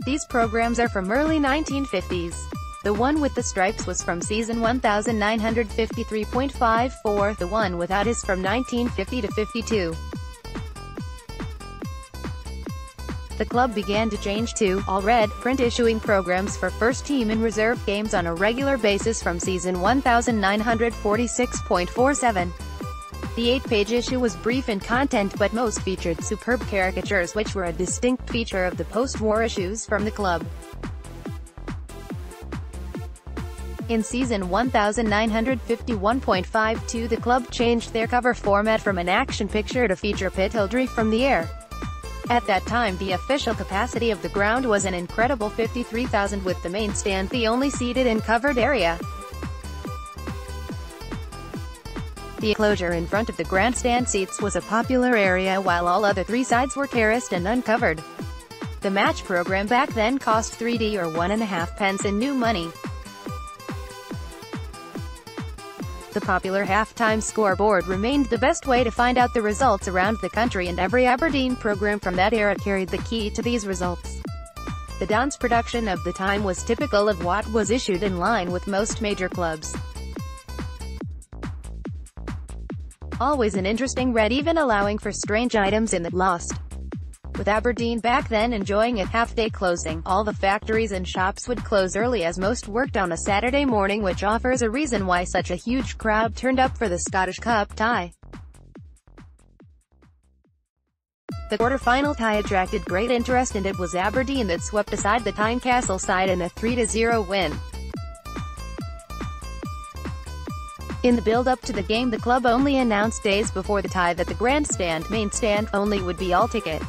These programs are from early 1950s. The one with the stripes was from season 1953.54, the one without is from 1950 to 52. The club began to change to all-red print issuing programs for first team and reserve games on a regular basis from season 1946.47. The 8-page issue was brief in content but most featured superb caricatures which were a distinct feature of the post-war issues from the club. In season 1951.52 the club changed their cover format from an action picture to feature Pittod from the air. At that time the official capacity of the ground was an incredible 53,000 with the main stand the only seated and covered area. The enclosure in front of the grandstand seats was a popular area while all other three sides were terraced and uncovered. The match program back then cost 3d or 1.5 pence in new money. The popular halftime scoreboard remained the best way to find out the results around the country, and every Aberdeen program from that era carried the key to these results. The dance production of the time was typical of what was issued in line with most major clubs. Always an interesting read, even allowing for strange items in the Lost. With Aberdeen back then enjoying a half-day closing, all the factories and shops would close early as most worked on a Saturday morning, which offers a reason why such a huge crowd turned up for the Scottish Cup tie. The quarter-final tie attracted great interest, and it was Aberdeen that swept aside the Tynecastle side in a 3-0 win. In the build-up to the game, the club only announced days before the tie that the grandstand main stand only would be all-ticket.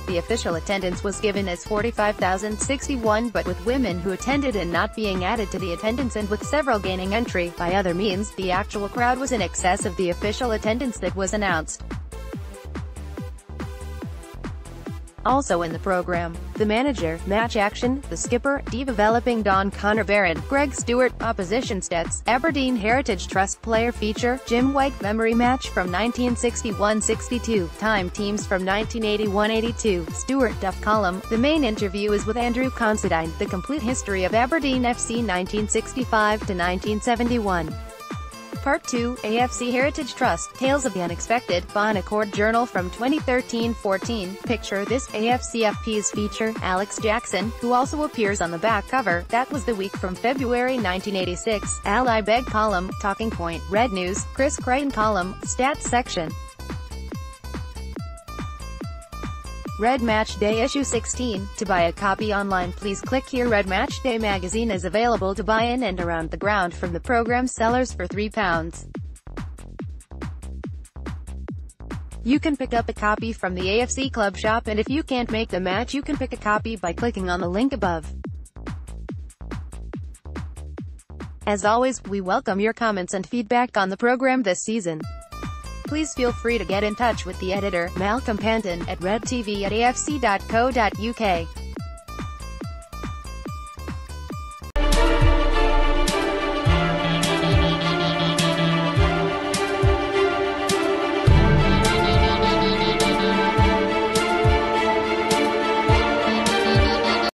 The official attendance was given as 45,061, but with women who attended and not being added to the attendance, and with several gaining entry by other means, the actual crowd was in excess of the official attendance that was announced. Also in the program, the manager, match action, the skipper, developing Don Connor Barron, Greg Stewart, opposition stats, Aberdeen Heritage Trust player feature, Jim White memory match from 1961-62, time teams from 1981-82, Stewart Duff column. The main interview is with Andrew Considine, the complete history of Aberdeen FC 1965-1971. Part 2, AFC Heritage Trust, Tales of the Unexpected, Bon Accord Journal from 2013-14, picture this, AFCFP's feature, Alex Jackson, who also appears on the back cover, that was the week from February 1986, Al I Beg column, Talking Point, Red News, Chris Crichton column, Stats section. Red Matchday Issue 16. To buy a copy online, please click here. Red Matchday magazine is available to buy in and around the ground from the program sellers for £3. You can pick up a copy from the AFC Club shop, and if you can't make the match, you can pick a copy by clicking on the link above. As always, we welcome your comments and feedback on the program this season. Please feel free to get in touch with the editor, Malcolm Panton, at redtv@afc.co.uk.